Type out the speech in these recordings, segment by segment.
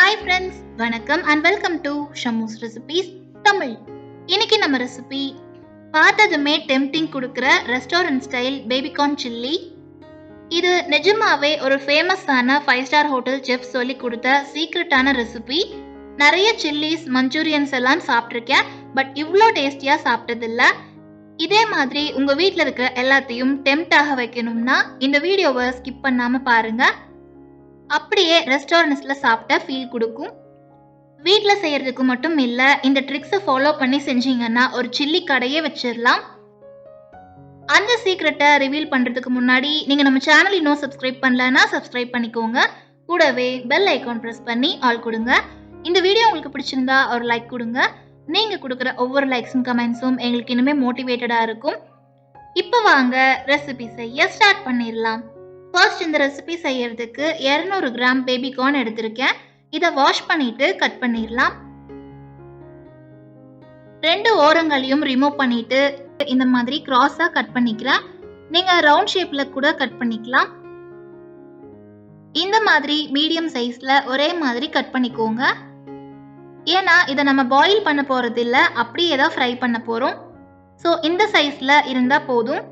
Hi friends, வணக்கம் and welcome to Shamu's recipes Tamil. இன்னைக்கு நம்ம ரெசிபி பார்த்ததுமே டெம்ப்டிங் கொடுக்குற ரெஸ்டாரண்ட் ஸ்டைல் பேபிகார்ன் சில்லி. இது நிஜமாவே ஒரு ஃபேமஸான 5 ஸ்டார் ஹோட்டல் செஃப் சொல்லி கொடுத்த சீக்ரெட்டான ரெசிபி. நிறைய சில்லிஸ் மஞ்சூரியன்ஸ் எல்லாம் சாப்பிட்ருக்கேன், பட் இவ்வளோ டேஸ்டியாக சாப்பிட்டதில்ல. இதே மாதிரி உங்கள் வீட்டில் இருக்கிற எல்லாத்தையும் டெம்ப்ட் ஆக வைக்கணும்னா இந்த வீடியோவை ஸ்கிப் பண்ணாமல் பாருங்கள். அப்படியே ரெஸ்டாரண்ட்ஸ்ல சாப்பிட்ட ஃபீல் கொடுக்கும். வீட்டில் செய்யறதுக்கு மட்டும் இல்லை, இந்த ட்ரிக்ஸை ஃபாலோ பண்ணி செஞ்சீங்கன்னா ஒரு சில்லி கடையே வச்சிடலாம். அந்த சீக்ரெட்டை ரிவீல் பண்ணுறதுக்கு முன்னாடி நீங்கள் நம்ம சேனல் இன்னும் சப்ஸ்கிரைப் பண்ணலன்னா சப்ஸ்கிரைப் பண்ணிக்கோங்க. கூடவே பெல் ஐக்கான் ப்ரெஸ் பண்ணி ஆல் கொடுங்க. இந்த வீடியோ உங்களுக்கு பிடிச்சிருந்தா ஒரு லைக் கொடுங்க. நீங்கள் கொடுக்குற ஒவ்வொரு லைக்ஸும் கமெண்ட்ஸும் எங்களுக்கு இன்னுமே மோட்டிவேட்டடாக இருக்கும். இப்போ வாங்க ரெசிபி செய்ய ஸ்டார்ட் பண்ணிடலாம். ஃபர்ஸ்ட் இந்த ரெசிபி செய்யறதுக்கு 200 கிராம் பேபிகார்ன் எடுத்திருக்கேன். இதை வாஷ் பண்ணிட்டு கட் பண்ணிடலாம். 2 ஓரங்களையும் ரிமூவ் பண்ணிட்டு இந்த மாதிரி கிராஸா கட் பண்ணிக்கிறேன். நீங்க ரவுண்ட் ஷேப்ல கூட கட் பண்ணிக்கலாம். இந்த மாதிரி மீடியம் சைஸ்ல ஒரே மாதிரி கட் பண்ணிக்கோங்க. ஏன்னா இதை நம்ம பாயில் பண்ண போறது இல்லை, அப்படியே தான் ஃப்ரை பண்ண போறோம். ஸோ இந்த சைஸ்ல இருந்தா போதும்.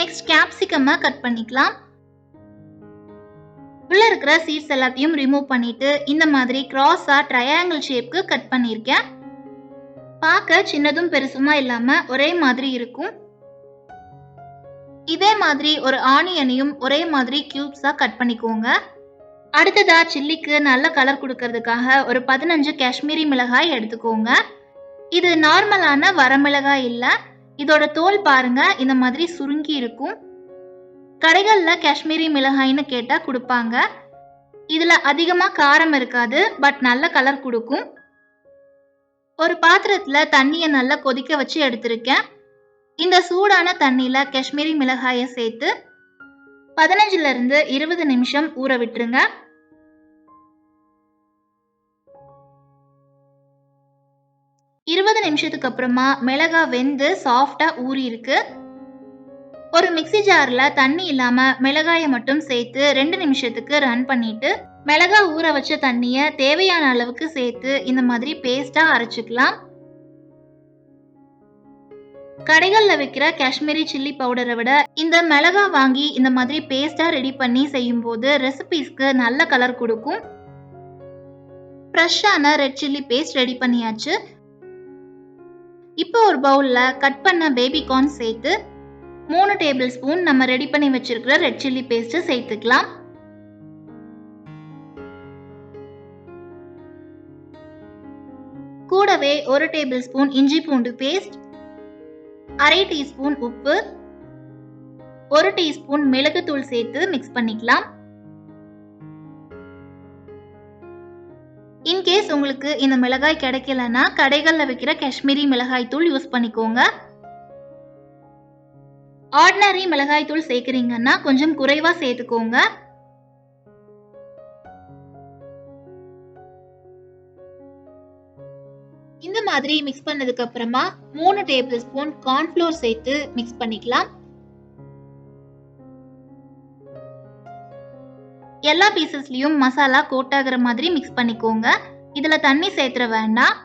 நெக்ஸ்ட் கேப்சிகம்மை கட் பண்ணிக்கலாம். உள்ள இருக்கிற சீட்ஸ் எல்லாத்தையும் ரிமூவ் பண்ணிட்டு இந்த மாதிரி கிராஸா ட்ரையாங்கிள் ஷேப்க்கு கட் பண்ணியிருக்கேன். பார்க்க சின்னதும் பெருசுமா இல்லாம ஒரே மாதிரி இருக்கும். இதே மாதிரி ஒரு ஆனியனையும் ஒரே மாதிரி கியூப்ஸா கட் பண்ணிக்கோங்க. அடுத்ததா சில்லிக்கு நல்ல கலர் கொடுக்கறதுக்காக ஒரு 15 காஷ்மீரி மிளகாய் எடுத்துக்கோங்க. இது நார்மலான வரமிளகாய் இல்லை, இதோட தோல் பாருங்க இந்த மாதிரி சுருங்கி இருக்கும். கடைகளில் காஷ்மீரி மிளகாய்னு கேட்டால் கொடுப்பாங்க. இதில் அதிகமாக காரம் இருக்காது, பட் நல்ல கலர் கொடுக்கும். ஒரு பாத்திரத்தில் தண்ணியை நல்லா கொதிக்க வச்சு எடுத்திருக்கேன். இந்த சூடான தண்ணியில் காஷ்மீரி மிளகாயை சேர்த்து 15 to 20 நிமிஷம் ஊற விட்டுருங்க. நிமிஷத்துக்கு அப்புறமா மிளகாய் வெந்து சாஃப்டா ஊறி இருக்கு. ஒரு மிக்ஸி ஜார்ல தண்ணி இல்லாம மிளகாயை மட்டும் சேர்த்து 2 நிமிஷத்துக்கு ரன் பண்ணிட்டு மிளகாய் ஊற வச்ச தண்ணியை தேவையான அளவுக்கு சேர்த்து இந்த மாதிரி பேஸ்டா அரைச்சுக்கலாம். கடைகள்ல விற்கிற காஷ்மீரி சில்லி பவுடரை விட இந்த மிளகாய் வாங்கி இந்த மாதிரி பேஸ்டா ரெடி பண்ணி செய்யும் போது ரெசிபீஸ்க்கு நல்ல கலர் கொடுக்கும். ஃப்ரெஷ்ஷான ரெட் சில்லி பேஸ்ட் ரெடி பண்ணியாச்சு. இப்போ ஒரு பவுல்ல கட் பண்ண பேபிகார்ன் சேர்த்து 3 டேபிள் ஸ்பூன் நம்ம ரெடி பண்ணி வச்சிருக்கிற ரெட் சில்லி பேஸ்ட் சேர்த்துக்கலாம். கூடவே 1 டேபிள் ஸ்பூன் இஞ்சி பூண்டு பேஸ்ட், 1/2 டீஸ்பூன் உப்பு, 1 டீஸ்பூன் மிளகுத்தூள் சேர்த்து மிக்ஸ் பண்ணிக்கலாம். இன்கேஸ் உங்களுக்கு இந்த மிளகாய் கிடைக்கலன்னா கடைகளில் விற்கிற காஷ்மீரி மிளகாய் தூள் யூஸ் பண்ணிக்கோங்க. ஆர்டினரி மிளகாய் தூள் சேர்க்குறீங்கன்னா கொஞ்சம் குறைவா சேர்த்துக்கோங்க. இந்த மாதிரி மிக்ஸ் பண்ணதுக்கு அப்புறமா 3 டேபிள் ஸ்பூன் கார்ன்ஃப்ளோர் சேர்த்து மிக்ஸ் பண்ணிக்கலாம். எல்லா பீசஸ்லயும் மசாலா கோட் ஆகிற மாதிரி மிக்ஸ் பண்ணிக்கோங்க. இதுல தண்ணி சேர்த்துற வேண்டாம்.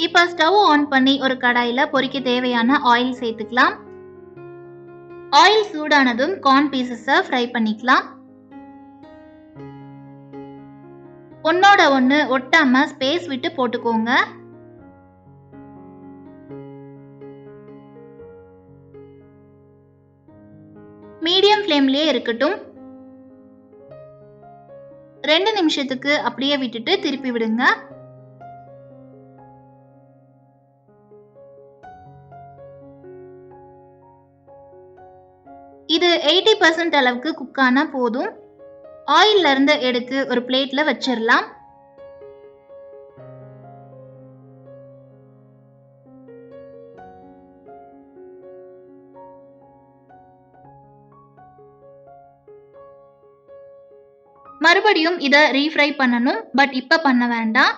இப்ப ஸ்டவ் ஆன் பண்ணி ஒரு கடாயில பொரிக்க தேவையான ஆயில் சேர்த்துக்கலாம். ஆயில் சூடானதும் கார்ன் பீசஸை ஃப்ரை பண்ணிக்கலாம். ஒன்னோட ஒன்று ஒட்டாம ஸ்பேஸ் விட்டு போட்டுக்கோங்க. மீடியம் ஃப்ளேம்லயே இருக்கட்டும். 2 நிமிஷத்துக்கு அப்படியே விட்டுட்டு திருப்பி விடுங்க. இது 80% அளவுக்கு குக் ஆனா போதும். ஆயில்ல இருந்து எடுத்து ஒரு பிளேட்ல வச்சிடலாம். மறுபடியும் இதை ரீஃப்ரை பண்ணணும், பட் இப்ப பண்ண வேண்டாம்.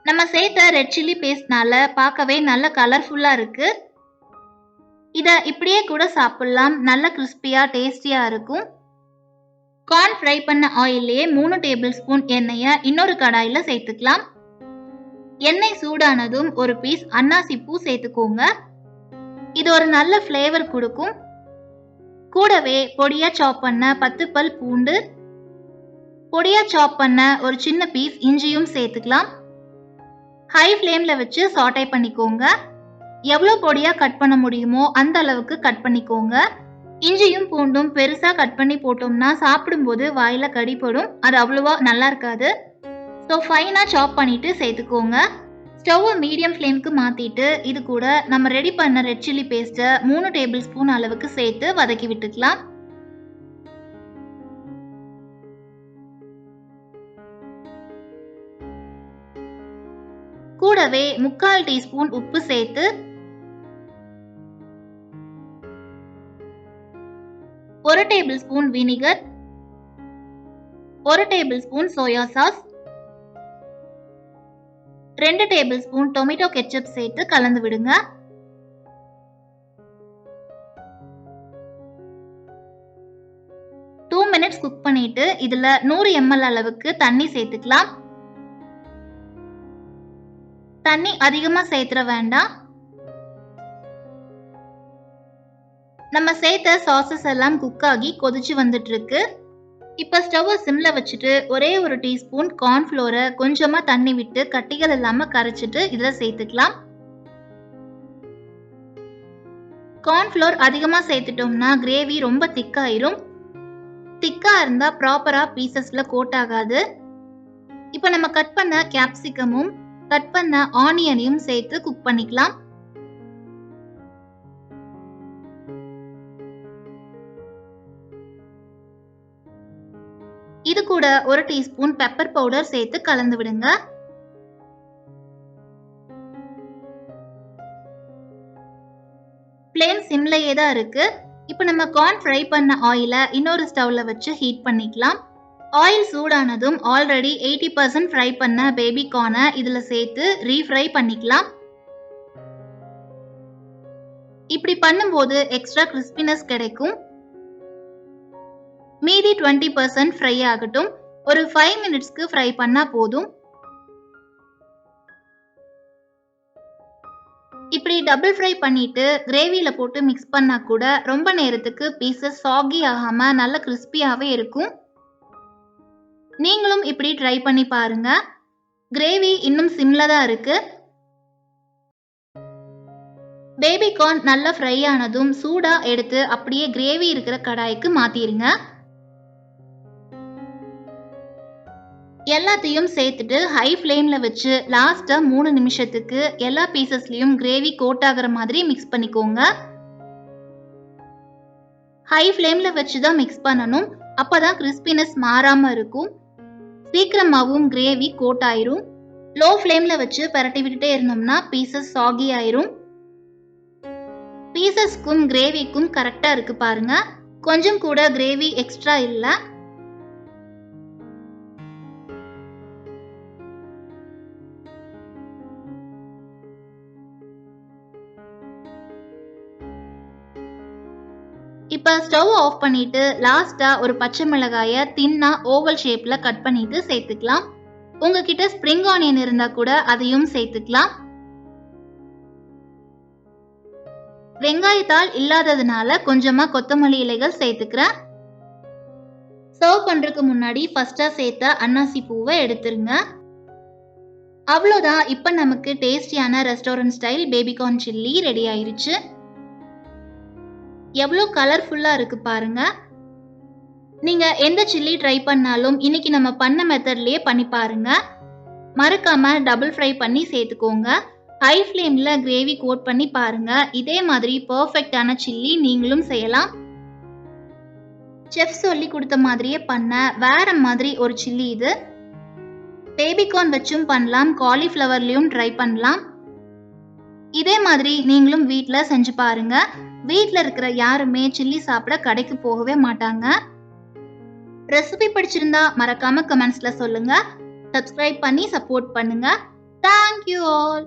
நம்ம சேர்த்த ரெட் சில்லி பேஸ்ட்னால பார்க்கவே நல்ல கலர்ஃபுல்லா இருக்கு. இத இப்படியே கூட சாப்பிடலாம். நல்ல கிறிஸ்பியா டேஸ்டியா இருக்கும். கார்ன் ஃப்ரை பண்ண ஆயிலே 3 டேபிள் ஸ்பூன் எண்ணெயை இன்னொரு கடாயில சேர்த்துக்கலாம். எண்ணெய் சூடானதும் ஒரு பீஸ் அன்னாசி பூ சேர்த்துக்கோங்க. இது ஒரு நல்ல ஃப்ளேவர் கொடுக்கும். கூடவே பொடியா சாப் பண்ண 10 பல் பூண்டு, பொடியா சாப் பண்ண ஒரு சின்ன பீஸ் இஞ்சியும் சேர்த்துக்கலாம். ஹை ஃப்ளேம்ல வச்சு சாட்டை பண்ணிக்கோங்க. எவ்வளோ பொடியா கட் பண்ண முடியுமோ அந்த அளவுக்கு கட் பண்ணிக்கோங்க. இஞ்சியும் பூண்டும் பெருசா கட் பண்ணி போட்டோம்னா சாப்பிடும்போது வாயில கடிப்படும். அது அவ்வளவா நல்லா இருக்காது. ஸோ ஃபைனா சாப் பண்ணிட்டு சேர்த்துக்கோங்க. ஸ்டவ்வை மீடியம் ஃப்ளேம்க்கு மாத்திட்டு இது கூட நம்ம ரெடி பண்ண ரெட் சில்லி பேஸ்ட்டை 3 டேபிள் ஸ்பூன் அளவுக்கு சேர்த்து வதக்கி விட்டுக்கலாம். கூடவே 3/4 டீஸ்பூன் உப்பு சேர்த்து 1 table spoon vinegar, 1 table spoon soya sauce, 2 table spoon tomato ketchup சேர்த்து கலந்து விடுங்க. மினிட்ஸ் குக் பண்ணிட்டு இதுல 100 ml அளவுக்கு தண்ணி சேர்த்துக்கலாம். தண்ணி அதிகமா சேர்த்துற வேண்டாம். நம்ம சேர்த்த சாசஸ் எல்லாம் குக் ஆகி கொதிச்சு வந்துட்டு இருக்கு. இப்ப ஸ்டவ்வை சிம்ல வச்சுட்டு ஒரே ஒரு டீஸ்பூன் கார்ன்ஃப்ளோரை கொஞ்சமா தண்ணி விட்டு கட்டிகள் இல்லாம கரைச்சிட்டு இதுல சேர்த்துக்கலாம். கார்ன்ஃப்ளோர் அதிகமா சேர்த்துட்டோம்னா கிரேவி ரொம்ப திக்காயிரும். திக்கா இருந்தா ப்ராப்பரா பீசஸ்ல கோட் ஆகாது. இப்ப நம்ம கட் பண்ண கேப்சிகமும் கட் பண்ண ஆனியனையும் சேர்த்து குக் பண்ணிக்கலாம். இது கூட ஒரு டீஸ்பூன் பெப்பர் பவுடர் சேர்த்து கலந்து விடுங்க. ஃப்ளேம் சிம்லயே தான் இருக்கு. இப்போ நம்ம கார்ன் ஃப்ரை பண்ண ஆயிலை இன்னொரு ஸ்டவ்ல வச்சு ஹீட் பண்ணிக்கலாம். ஆயில் சூடானதும் ஆல்ரெடி 80% ஃப்ரை பண்ண பேபி கார்னை இதுல சேர்த்து ரீஃப்ரை பண்ணிக்கலாம். இப்படி பண்ணும்போது எக்ஸ்ட்ரா கிறிஸ்பினஸ் கிடைக்கும். மீதி 20% ஃப்ரை ஆகட்டும். ஒரு 5 மினிட்ஸ்க்கு ஃப்ரை பண்ணா போதும். இப்படி டபுள் ஃப்ரை பண்ணிட்டு கிரேவியில போட்டு மிக்ஸ் பண்ணா கூட ரொம்ப நேரத்துக்கு பீசஸ் சாகி ஆகாம நல்ல கிறிஸ்பியாவே இருக்கும். நீங்களும் இப்படி ட்ரை பண்ணி பாருங்க. கிரேவி இன்னும் சிம்ல தான் இருக்கு. பேபி கார்ன் நல்லா ஃப்ரை ஆனதும் சூடா எடுத்து அப்படியே கிரேவி இருக்கிற கடாய்க்கு மாத்திருங்க. எல்லாத்தையும் சேர்த்துட்டு ஹை ஃப்ளேம்ல வச்சு லாஸ்டா 3 நிமிஷத்துக்கு எல்லா பீசஸ்லயும் கிரேவி கோட் ஆகிற மாதிரி மிக்ஸ் பண்ணிக்கோங்க. ஹை ஃப்ளேம்ல வச்சு தான் மிக்ஸ் பண்ணணும். அப்பதான் கிறிஸ்பினஸ் மாறாம இருக்கும். சீக்கிரமாவும் கிரேவி கோட் ஆயிரும். லோ ஃப்ளேம்ல வச்சு பரட்டி விட்டுட்டே இருந்தோம்னா பீசஸ் சாகி ஆயிரும். பீசஸ்க்கும் கிரேவிக்கும் கரெக்டா இருக்கு பாருங்க. கொஞ்சம் கூட கிரேவி எக்ஸ்ட்ரா இல்ல. இப்ப ஸ்டவ் ஆஃப் பண்ணிட்டு லாஸ்டா ஒரு பச்சை மிளகாய தின்னா ஓவல் ஷேப்ல கட் பண்ணிட்டு சேர்த்துக்கலாம். உங்ககிட்ட ஸ்ப்ரிங் ஆனியன் இருந்தா கூட அதையும் சேர்த்துக்கலாம். வெங்காயத்தால் இல்லாததுனால கொஞ்சமா கொத்தமல்லி இலைகள் சேர்த்துக்கிறேன். சர்வ் பண்றதுக்கு முன்னாடி ஃபர்ஸ்டா சேர்த்த அன்னாசி பூவை எடுத்துருங்க. அவ்வளோதான். இப்ப நமக்கு டேஸ்டியான restaurant style baby corn chilli ready ஆயிருச்சு. எவ்வளோ கலர்ஃபுல்லா இருக்கு பாருங்க. நீங்க எந்த சில்லி ட்ரை பண்ணாலும் இன்னைக்கு நம்ம பண்ண மெத்தட்லயே பண்ணி பாருங்க. மறக்காம டபுள் ஃப்ரை பண்ணி சேர்த்துக்கோங்க. ஹை ஃப்ளேம்ல கிரேவி கோட் பண்ணி பாருங்க. இதே மாதிரி பெர்ஃபெக்ட்டான சில்லி நீங்களும் செய்யலாம். செஃப் சொல்லி கொடுத்த மாதிரியே பண்ண வேற மாதிரி ஒரு சில்லி இது. பேபிகார்ன் வச்சும் பண்ணலாம், காலிஃப்ளவர்லயும் ட்ரை பண்ணலாம். இதே மாதிரி நீங்களும் வீட்ல செஞ்சு பாருங்க. வீட்ல இருக்கிற யாருமே சில்லி சாப்பிட கடைக்கு போகவே மாட்டாங்க. ரெசிபி பிடிச்சிருந்தா மறக்காம கமெண்ட்ஸ்ல சொல்லுங்க. சப்ஸ்கிரைப் பண்ணி சப்போர்ட் பண்ணுங்க. Thank you all.